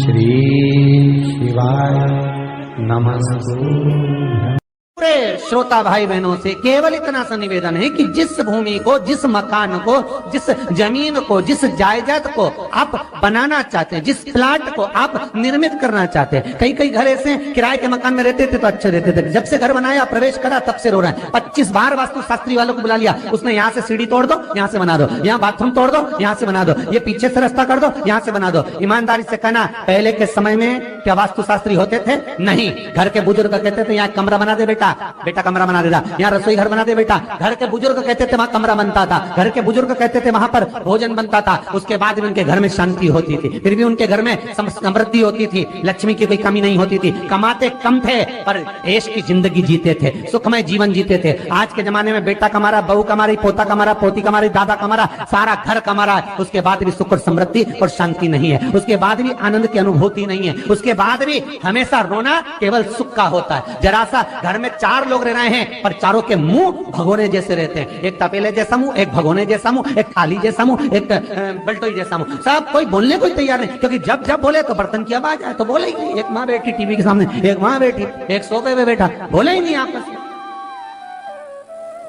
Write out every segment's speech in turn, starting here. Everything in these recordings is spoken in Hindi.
श्री शिवाय नमः। श्रोता भाई बहनों से केवल इतना सा निवेदन है कि जिस भूमि को, जिस मकान को, जिस जमीन को, जिस जायदाद को आप बनाना चाहते हैं, जिस प्लाट को आप निर्मित करना चाहते हैं, कई कई घर ऐसे किराए के मकान में रहते थे तो अच्छे रहते थे, जब से घर बनाया प्रवेश करा तब से रो रहे हैं। 25 बार वास्तु शास्त्री वालों को बुला लिया, उसने यहाँ से सीढ़ी तोड़ दो, यहाँ से बना दो, यहाँ बाथरूम तोड़ दो, यहाँ से बना दो, ये पीछे से रास्ता कर दो, यहाँ से बना दो। ईमानदारी से कहना, पहले के समय में क्या वास्तु शास्त्री होते थे? नहीं। घर के बुजुर्ग कहते थे यहाँ कमरा बना दे बेटा, बेटा कमरा बना देता, यहाँ रसोई घर बना दे बेटा। घर के बुजुर्ग कहते थे वहां कमरा बनता था, घर के बुजुर्ग कहते थे वहां पर भोजन बनता था। उसके बाद भी उनके घर में शांति होती थी, फिर भी उनके घर में समृद्धि होती थी, लक्ष्मी की कोई कमी नहीं होती थी। कमाते कम थे पर ऐश की जिंदगी जीते थे, सुखमय जीवन जीते थे। आज के जमाने में बेटा कमा रहा, बहू कमा रही, पोता कमा रहा, पोती कमा रही, दादा कमा रहा, सारा घर कमा रहा है, उसके बाद भी सुख और समृद्धि और शांति नहीं है, उसके बाद भी आनंद की अनुभूति नहीं है, उसके बाद भी हमेशा रोना केवल सुख का होता है। जरा सा घर में 4 लोग रह रहे हैं पर चारों के मुंह भगोने जैसे रहते हैं, एक तपेले जैसा मुंह, एक भगोने जैसा मुंह, एक थाली जैसा मुंह, एक बल्टोई जैसा मुंह, सब कोई बोलने को तैयार नहीं, क्योंकि जब जब बोले तो बर्तन की आवाज आए तो बोले ही नहीं। एक माँ बैठी टीवी के सामने, एक वहां बैठी, एक सोफे पे बैठा, बोले ही नहीं आपस में।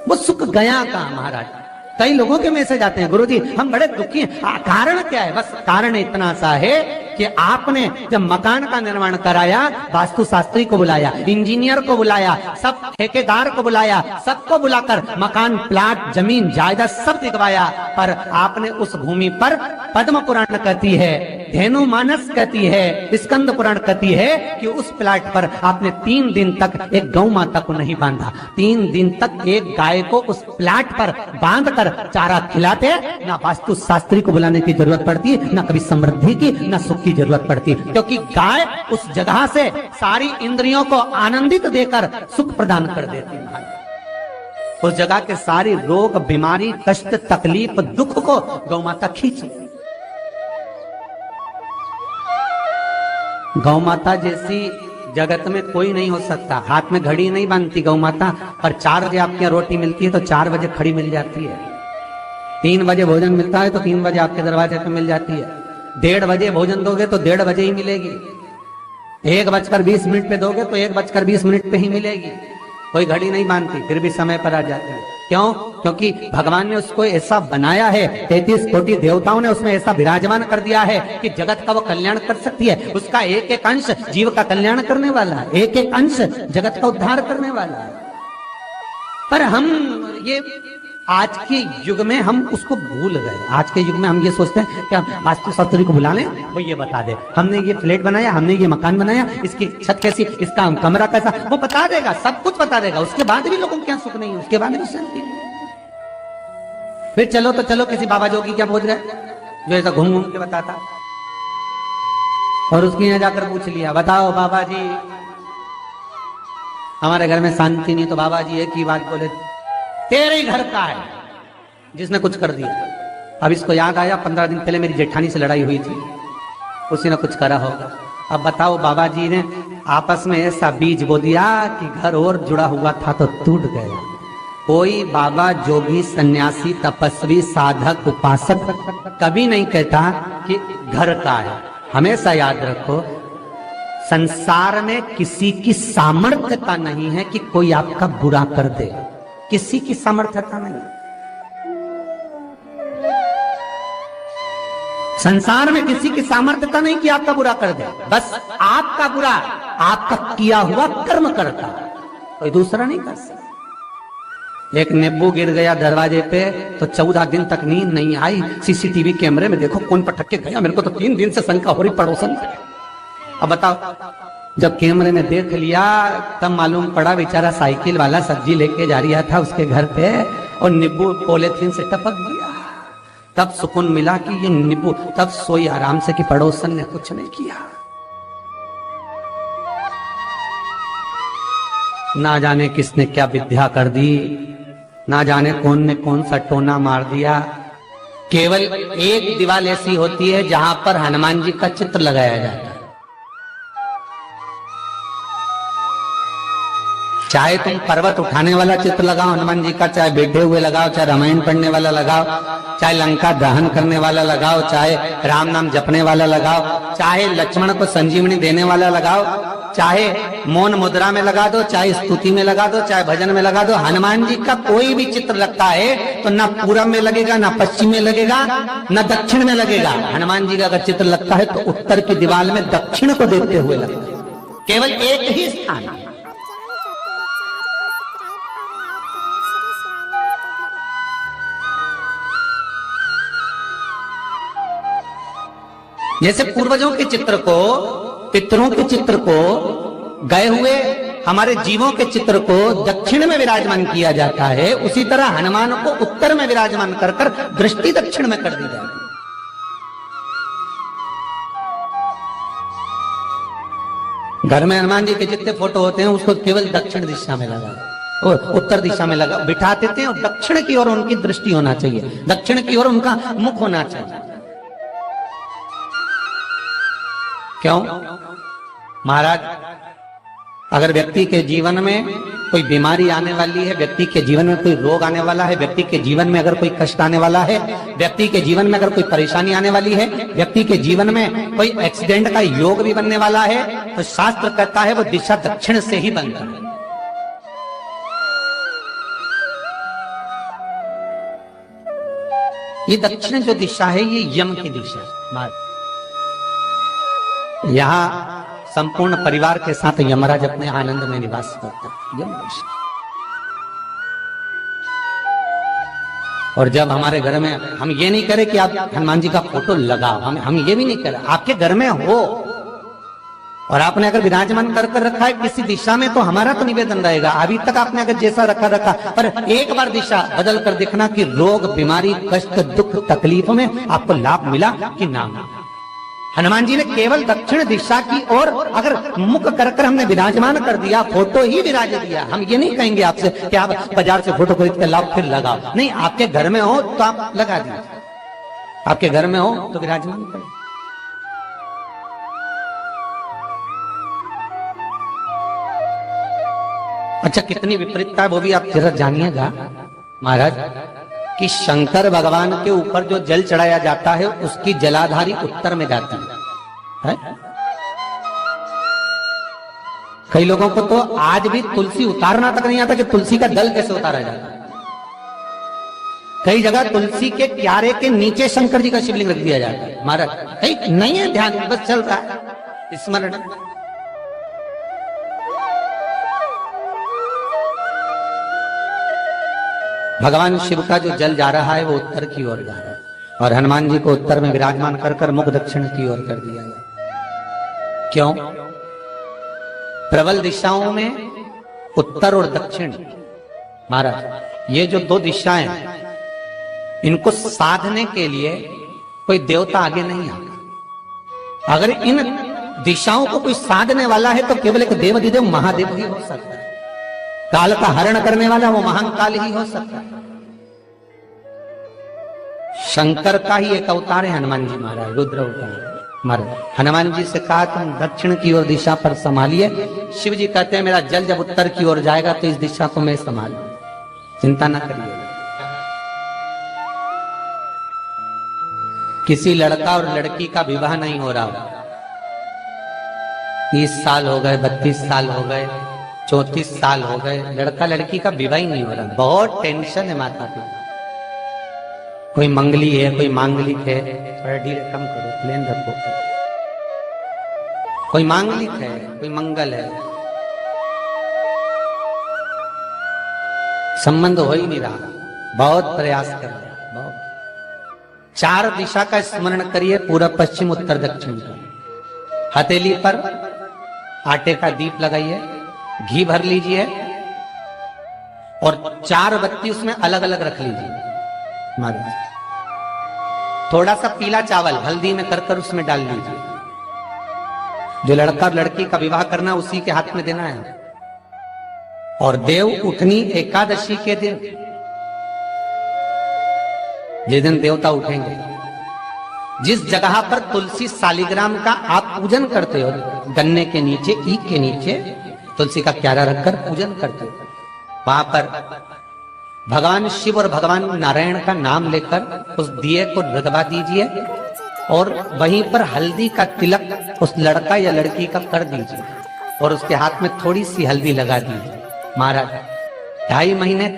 वो सुख गया का महाराज। कई लोगों के मैसेज आते हैं, गुरुजी हम बड़े दुखी हैं, कारण क्या है? बस कारण इतना सा है कि आपने जब मकान का निर्माण कराया, वास्तु शास्त्री को बुलाया, इंजीनियर को बुलाया, सब ठेकेदार को बुलाया, सबको बुलाकर मकान, प्लाट, जमीन, जायदाद सब दिखवाया, पर आपने उस भूमि पर पद्म पुराण कहती है, धेनु मानस कहती है, स्कंद पुराण कहती है कि उस प्लाट पर आपने 3 दिन तक एक गौ माता को नहीं बांधा। 3 दिन तक एक गाय को उस प्लाट पर बांधकर चारा खिलाते, ना वास्तु शास्त्री को बुलाने की जरूरत पड़ती, ना कभी समृद्धि की, ना सुख की जरूरत पड़ती, क्योंकि गाय उस जगह से सारी इंद्रियों को आनंदित देकर सुख प्रदान कर देती है। उस जगह के सारी रोग, बीमारी, कष्ट, तकलीफ, दुख को गौ माता खींच। गौ माता जैसी जगत में कोई नहीं हो सकता। हाथ में घड़ी नहीं बांधती गौ माता, पर 4 बजे आपके यहाँ रोटी मिलती है तो 4 बजे खड़ी मिल जाती है। 3 बजे भोजन मिलता है तो 3 बजे आपके दरवाजे पे मिल जाती है। 1:30 बजे भोजन दोगे तो 1:30 बजे ही मिलेगी। 1:20 पे दोगे तो 1:20 पे ही मिलेगी। कोई घड़ी नहीं बांधती, फिर भी समय पर आ जाते हैं। क्यों? क्योंकि भगवान ने उसको ऐसा बनाया है, 33 कोटि देवताओं ने उसमें ऐसा विराजमान कर दिया है कि जगत का वो कल्याण कर सकती है। उसका एक एक अंश जीव का कल्याण करने वाला है, एक एक अंश जगत का उद्धार करने वाला है। पर हम ये आज के युग में हम उसको भूल गए। आज के युग में हम ये सोचते हैं कि वास्तु शास्त्री को बुला लें, वो ये बता दे, हमने ये फ्लैट बनाया, हमने ये मकान बनाया, इसकी छत कैसी, इसका कमरा कैसा, वो बता देगा, सब कुछ बता देगा। उसके बाद भी लोगों को क्या सुख नहीं है, उसके बाद भी शांति नहीं। फिर चलो तो चलो किसी बाबा जोगी क्या पहुंच गए जो ऐसा घूम घूम के बताता, और उसके यहाँ जाकर पूछ लिया, बताओ बाबा जी हमारे घर में शांति नहीं, तो बाबा जी एक ही बात बोले, तेरे ही घर का है जिसने कुछ कर दिया। अब इसको याद आया 15 दिन पहले मेरी जेठानी से लड़ाई हुई थी, उसी ने कुछ करा होगा। अब बताओ बाबा जी ने आपस में ऐसा बीज बो दिया कि घर और जुड़ा हुआ था तो टूट गया। कोई बाबा, जोगी, सन्यासी, तपस्वी, साधक, उपासक कभी नहीं कहता कि घर का है। हमेशा याद रखो, संसार में किसी की सामर्थ्यता नहीं है कि कोई आपका बुरा कर दे, किसी की सामर्थ्यता नहीं। संसार में किसी की सामर्थ्यता नहीं कि आपका बुरा कर दे, बस आपका बुरा आपका किया हुआ कर्म करता, कोई दूसरा नहीं कर सकता। एक नींबू गिर गया दरवाजे पे तो 14 दिन तक नींद नहीं आई। सीसीटीवी कैमरे में देखो कौन पटक के गया, मेरे को तो 3 दिन से शंका हो रही पड़ोसन। अब बताओ, जब कैमरे में देख लिया तब मालूम पड़ा बेचारा साइकिल वाला सब्जी लेके जा रहा था उसके घर पे और नींबू पॉलिथीन से टपक गया। तब सुकून मिला कि ये नींबू, तब सोई आराम से कि पड़ोसन ने कुछ नहीं किया। ना जाने किसने क्या विद्या कर दी, ना जाने कौन ने कौन सा टोना मार दिया। केवल एक दीवार ऐसी होती है जहां पर हनुमान जी का चित्र लगाया जाता है। चाहे तुम पर्वत उठाने वाला चित्र लगाओ हनुमान जी का, चाहे बैठे हुए लगाओ, चाहे रामायण पढ़ने वाला लगाओ, चाहे लंका दहन करने वाला लगाओ, चाहे राम नाम जपने वाला लगाओ, चाहे लक्ष्मण को संजीवनी देने वाला लगाओ, चाहे मौन मुद्रा में लगा दो, चाहे स्तुति में लगा दो, चाहे भजन में लगा दो, हनुमान जी का कोई भी चित्र लगता है तो ना पूरब में लगेगा, ना पश्चिम में लगेगा, ना दक्षिण में लगेगा। हनुमान जी का अगर चित्र लगता है तो उत्तर की दीवार में दक्षिण को देखते हुए लगता है, केवल एक ही स्थान है। जैसे पूर्वजों के चित्र को, पितरों के चित्र को, गए हुए हमारे जीवों के चित्र को दक्षिण में विराजमान किया जाता है, उसी तरह हनुमान को उत्तर में विराजमान कर कर दृष्टि दक्षिण में कर दी जाती है। घर में हनुमान जी के जितने फोटो होते हैं उसको केवल दक्षिण दिशा में लगा और उत्तर दिशा में लगा बिठा देते हैं, और दक्षिण की ओर उनकी दृष्टि होना चाहिए, दक्षिण की ओर उनका मुख होना चाहिए। क्यों महाराज? अगर व्यक्ति के जीवन में कोई बीमारी आने वाली है, व्यक्ति के जीवन में कोई रोग आने वाला है, व्यक्ति के जीवन में अगर कोई कष्ट आने वाला है, व्यक्ति के जीवन में अगर कोई परेशानी आने वाली है, व्यक्ति के जीवन में कोई एक्सीडेंट का योग भी बनने वाला है, तो शास्त्र कहता है वो दिशा दक्षिण से ही बनता है। ये दक्षिण जो दिशा है ये यम की दिशा है। यहां संपूर्ण परिवार के साथ यमराज अपने आनंद में निवास करता है। और जब हमारे घर में, हम ये नहीं करें कि आप हनुमान जी का फोटो लगाओ, हम ये भी नहीं करें, आपके घर में हो और आपने अगर विराजमान कर रखा है किसी दिशा में, तो हमारा तो निवेदन रहेगा, अभी तक आपने अगर जैसा रखा पर एक बार दिशा बदल कर देखना कि रोग, बीमारी, कष्ट, दुख, तकलीफ में आपको लाभ मिला कि ना मिला। हनुमान जी ने केवल दक्षिण दिशा की ओर अगर मुख कर हमने विराजमान कर दिया, फोटो ही विराज दिया। हम ये नहीं कहेंगे आपसे कि आप बाजार से फोटो खरीद कर लाओ फिर लगाओ, नहीं, आपके घर में हो तो आप लगा दीजिए, आपके घर में हो तो विराजमान करें। अच्छा, कितनी विपरीतता है वो भी आप जरा जानिएगा महाराज, कि शंकर भगवान के ऊपर जो जल चढ़ाया जाता है उसकी जलाधारी उत्तर में जाती है? कई लोगों को तो आज भी तुलसी उतारना तक नहीं आता कि तुलसी का दल कैसे उतारा जाता है। कई जगह तुलसी के क्यारे के नीचे शंकर जी का शिवलिंग रख दिया जाता है। महाराज नहीं है ध्यान, बस चल रहा है स्मरण। भगवान शिव का जो जल जा रहा है वो उत्तर की ओर जा रहा है, और हनुमान जी को उत्तर में विराजमान कर मुख दक्षिण की ओर कर दिया गया। क्यों? प्रबल दिशाओं में उत्तर और दक्षिण, महाराज ये जो दो दिशाएं, इनको साधने के लिए कोई देवता आगे नहीं आता। अगर इन दिशाओं को कोई साधने वाला है तो केवल एक देवाधिदेव महादेव ही हो सकता है। काल का हरण करने वाला वो महाकाल ही हो सकता है। शंकर का ही एक अवतार है हनुमान जी महाराज, रुद्र अवतार महाराज। हनुमान जी से कहा तुम दक्षिण की ओर दिशा पर संभालिए। शिव जी कहते हैं मेरा जल जब उत्तर की ओर जाएगा तो इस दिशा को मैं संभालूं, चिंता ना करिए। किसी लड़का और लड़की का विवाह नहीं हो रहा, 30 साल हो गए, 32 साल हो गए, 34 साल हो गए, लड़का लड़की का विवाह ही नहीं हो रहा। बहुत टेंशन है माता पिता। कोई मंगली है, कोई मांगलिक है, थोड़ा ढीले कम करो, प्लेन रखो। कोई मांगलिक है, कोई मंगल है, संबंध हो ही नहीं रहा। बहुत प्रयास कर रहे हैं, बहुत। 4 दिशा का स्मरण करिए, पूरब पश्चिम उत्तर दक्षिण का। हथेली पर आटे का दीप लगाइए, घी भर लीजिए और 4 बत्ती उसमें अलग अलग रख लीजिए महाराज। थोड़ा सा पीला चावल हल्दी में कर उसमें डाल लीजिए। जो लड़का और लड़की का विवाह करना उसी के हाथ में देना है। और देव उठनी एकादशी के दिन, जिस दिन देवता उठेंगे, जिस जगह पर तुलसी सालिग्राम का आप पूजन करते हो, गन्ने के नीचे, ईख के नीचे, तुलसी का क्यारा रखकर पूजन करते थे। वहां पर भगवान शिव और भगवान नारायण का नाम लेकर उस दिए को रगवा दीजिए और वहीं पर हल्दी का तिलक उस लड़का या लड़की का कर दीजिए और उसके हाथ में थोड़ी सी हल्दी लगा दीजिए। महाराज 2.5 महीने